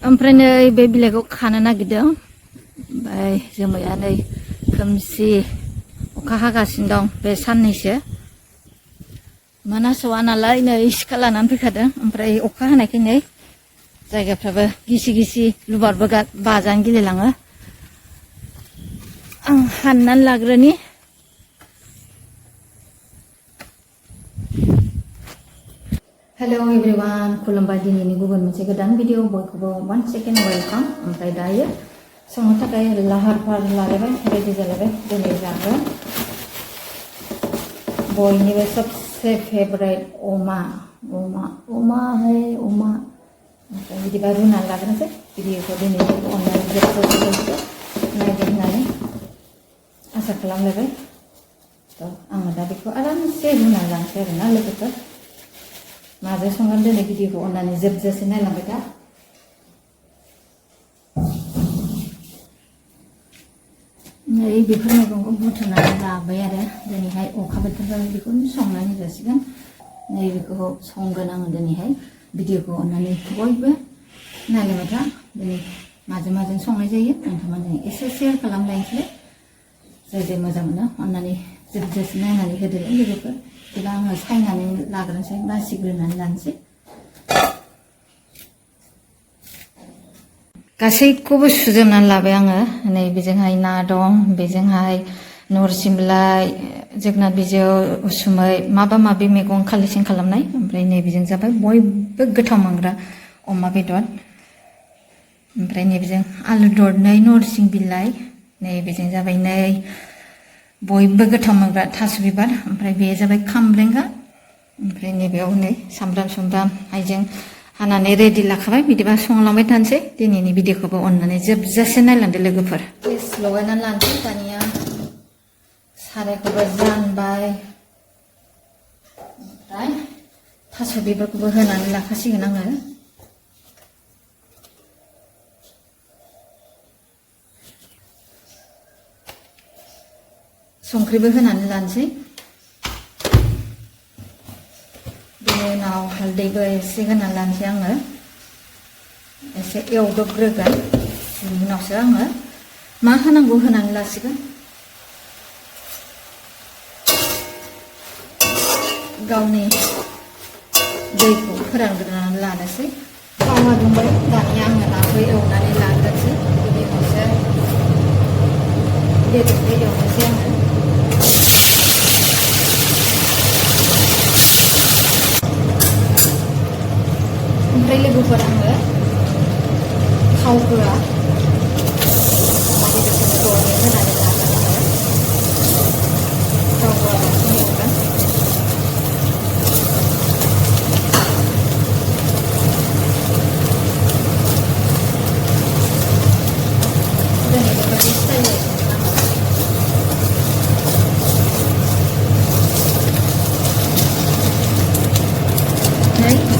ओमफ्राय नै बे बिलाइखौ खानो नागिरदों ओमफ्राय जोमैया नै खोमसि अखा हागासिनो दं बे साननैसो मोनासौआ नालाय नै सिखा लानानै फैखादों ओमफ्राय अखा हानायखाय नै जायगाफ्राबो गिसि गिसि लुबारबो बाजानो गिलायलाङो आं हाननानै लाग्रोनि हेलो एभ्रिवान खुलुमबाय दिनैनि गुबुन मोनसे गोदान भिडिअ बयखौबो 1 सेकेन्ड वेलकाम ओमफ्राय दायो संनो थाखाय लाहार फाहार लालायबाय रेडि जालायबाय दिनै जागोन बयनिबो सबसे फेभरेट अमा ओमफ्राय बिदिबा रुनानै लाग्रोनोसै भिडिअखौ दिनै अनलाइन जोबसै नायगोन होननानै आसा खालामलायबाय आङो दा बेखौ आरामसे रुनानै लानोसै आरोना लोगोफोर माजों संगोन दिनै भिडिअखौ अननानै जोबजासे नायलांबाय था नै बेफोर मैगंखौ बुथुमनानै लाबाय आरो दिनैहाय अखा बोथोरबा बेखौनो संनानै जासिगोन नै बेखौ संगोन आङो दिनैहाय भिडिअखौ अननानै बयबो नायलांबाय था दिनै माजों संनाय जायो नोंथांमोनजों एसे शेयार खालामलायनोसै जाय मोजां मोनो अननानै जोबजासे नायनानै होदो लोगोफोर बिदिबा आङो सायनानै लाग्रोनोसै बासिग्रोनानै लानोसै गासैखौबो सुजोबनानै लाबाय आङो नै बेजोंहाय ना दं बेजोंहाय नरसिं बिलाइ जोगोनार बिजौ उसुमै माबा माबि मैगं कालेक्सन खालामनाय ओमफ्राय नै बेजों जाबाय बयबो गोथाव मोनग्रा अमा बेदर ओमफ्राय नै बेजों आलु दरनै नरसिं बिलाइ नै बेजों जाबाय नै बयबो गोथाव मोनग्रा थास' बिबार ओमफ्राय बे जाबाय खामब्रेंगा ओमफ्राय नैबेयाव नै सामब्राम हाइजें हानानै रेडि लाखाबाय बिदिबा संलांबाय थानोसै दिनैनि भिडिअखौबो अननानै जोबजासे नायलांदो लोगोफोर गेस लगायनानै लानोसै दानिया सारायखौबो जानबाय ओमफ्राय थास' बिबारखौबो होनानै लाखासिगोन आङो संख्रिबो होनानै लानोसै बेनि उनाव हालदैबो एसे होनानै लानोसै आङो एसे एवदबग्रोगोन बेनि उनावसो आङो मा होनांगौ होनानै लासिगोन गावनि दैखौ फोरानग्रोनानै लानोसै थावा दुंबाय दानिया आङो नाखौ एवनानै लाग्रोनोसै बेनि उनावसो बेदरखौ एवनोसै आङो ओमफ्राय लोगोफोर आङो थाव होआ बेदरखौ ज'यै होनानै लागोन आङो थाव होआलासिनो एवगोन दिनै बेबायदि स्टाइलै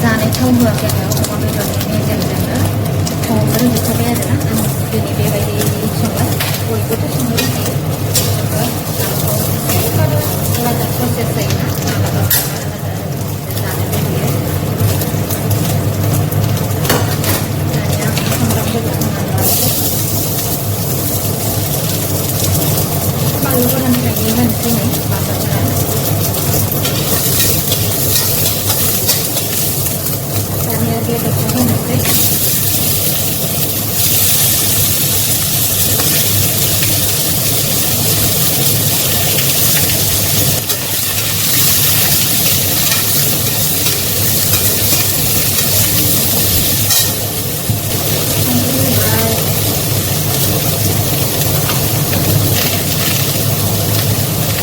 जानाय थाव होआखै आङो अमा बेदरनि मेजेमजोंनो थावआवनो रोंजोबखाबाय आरोना आं दिनै बेबायदि संगोन बयबोथ' संनो रोंखायो नाखौ एसेबाबो आलादा प्रसेस जायोना मालाबा आलादा जानो लुबैयो दानिया सामब्राम गोजा होनानै लानोसै बानलु गोराननिफ्रायनो होनोसै नै बानलु गोरान दानिया बेदरखौ होनोसै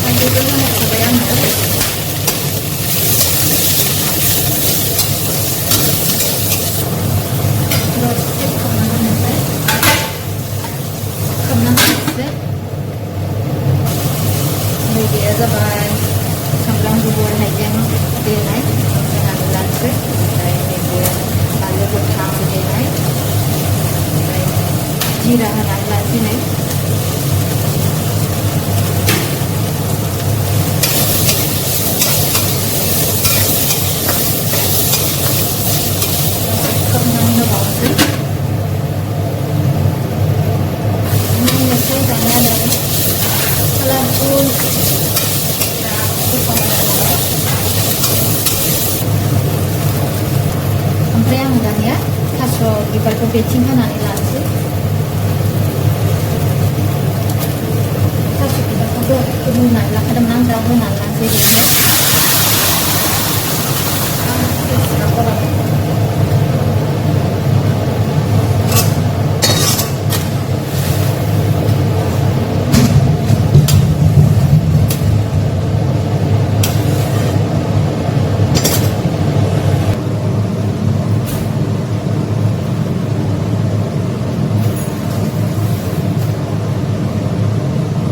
हालदैबो होखाबाय आङो नैबेया जाबाय सामब्राम गुफुर हाइजें देनाय होनानै लानोसै ओमफ्राय नैबे बानलु गोथां देनाय ओमफ्राय जिरा होनानै लानोसै नै खोबनानै होबावनोसै थास' बिबारखौ बेथिं होनानै लानोसै थास' बिबारखौबो रुनानै लाखादोंमोन आं दा होनानै लानोसै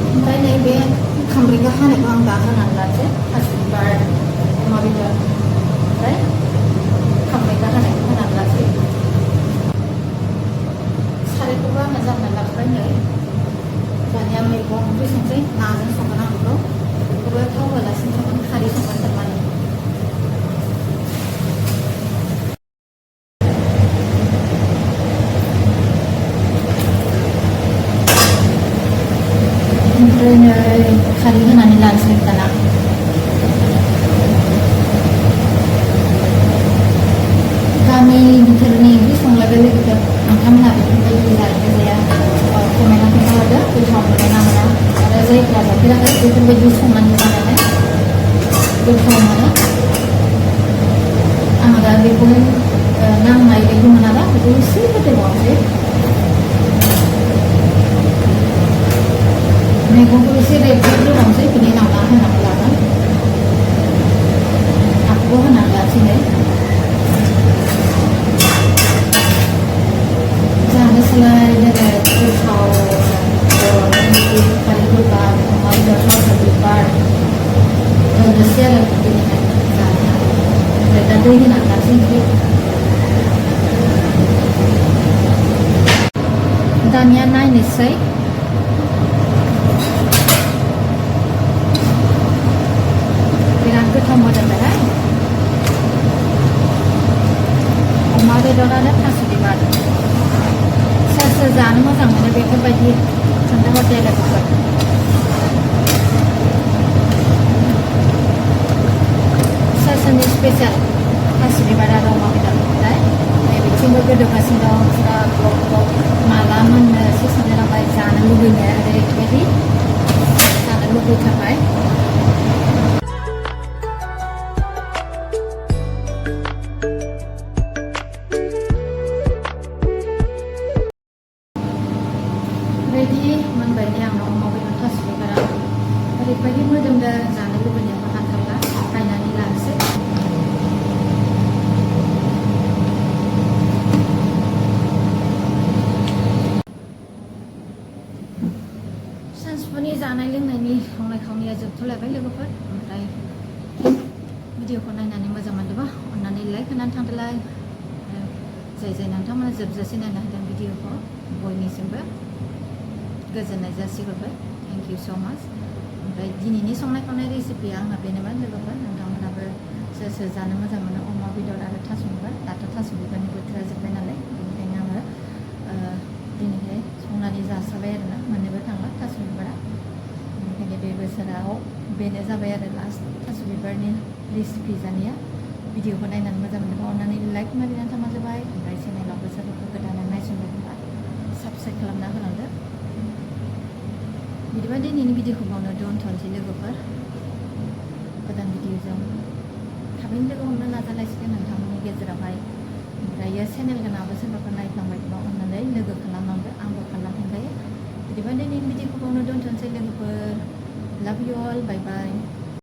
ओमफ्राय नैबे खामब्रेंगा हानायखौ आं दा होनानै लानोसै थास' बिबार अमा बेदर ओमफ्राय खामब्रेंगा हानायखौ होनानै लानोसै सारायखौबो आङो जाननानै लाखाबाय नै दानिया मैगं ओंख्रि संसै नाजों संगोन आं बेखौबो थाव होआलासिनो संगोन खारै संगोन थारमाने ओमफ्राय नै खारै होनानै लानोसै दाना गामि बिथोरनि ओंख्रि संलायबाय लोगोफोर नोंथांमोनहा बेफोरबायदि जायोना जाया कमेन्टआव खोन्थाहरदो गोथाव मोनो ना मोना आरो जायफ्रा जाफेराखै बेफोरबायदि संनानै जानानै गोथाव मोनो आङो दा बेखौ नांनाय बायदि मोनाबा बेखौ एसे होदेरबावनोसै मैगंखौ एसे रेबहोग्रोबावनोसै बिनि उनाव ना होनानै लागोन नाखौबो होनानै लानोसै नै जानोसैलाय दिनै गोथाव बर'नि खारै गोबाब अमा बेदर थास' बिबार होनोसै आरो दिनैहाय जानो ओमफ्राय दा दै होनानै लानोसै ओंख्रि दानिया नायनोसै बिराद गोथाव मोदोमबायहाय अमा बेदर आरो थास' बिबार सोर सोर जानो मोजां मोनो बेफोरबायदि खोन्थाहरदो लोगोफोर सोर सोरनि स्पेसियेल थास' बिबार आरो अमा बेदर ओमफ्राय नैबेथिंबो गोदौगासिनो दं फुरा ग्लब ग्लब माला मोननो एसे सानलायलांबाय जानो लुबैनाया ओरैबायदि जानो लुबैथारबाय रेडि मोनबाय दे आंनाव अमा बेदर थास' बिबारा ओरैबायदि मोदोमदों जानो लुबैनायाबो हाथारला बायनानै लानोसै सानजौफुनि जानाय लोंनायनि संनाय खावनाया जोबथ'लायबाय लोगोफोर ओमफ्राय भिडिअखौ नायनानै मोजां मोनदोंबा अननानै लाइक होनानै थांदोलाय जाय जाय नोंथांमोना जोबजासे नायनो हादों भिडिअखौ बयनिसिमबो गोजोननाय जासिहरबाय थेंक इउ स' माच ओमफ्राय दिनैनि संनाय खावनाय रेसिपिया आंना बेनोमोन लोगोफोर नोंथांमोनाबो सोर सोर जानो मोजां मोनो अमा बेदर आरो थास' बिबार दाथ' थास' बिबारनि बोथोरा जोब्बाय नालाय बेनिखायनो आङो दिनैहाय संनानै जासाबाय आरोना मोननोबो थांला थास' बिबारा बेनिखायनो बे बोसोराव बेनो जाबाय आरो लास्ट थास' बिबारनि रेसिपि जानाया भिडिअखौ नायनानै मोजां मोनदोंबा अननानै लाइक मारिनानै थांबानो जाबाय ओमफ्राय चेनेलावबो सोरबाफोर गोदानै नायसनदोंबा साबस्क्राइब खालामना होलांदो बिदिबा दिनैनि भिडिअखौ बावनो दोनथ'नोसै लोगोफोर गोदान भिडिअजों थाबैनो लोगो हमनो नाजालायसिगोन नोंथांमोननि गेजेरावहाय ओमफ्राय चेनेल गोनांबो सोरबाफोर नायफ्लांबाय दङ अननानै लोगो खालामलांदो आंबो खालामफिनखायो बिदिबा दिनैनि भिडिअखौ बावनो दोनथ'नोसै लोगोफोर लाभ इउ अल बाय बाय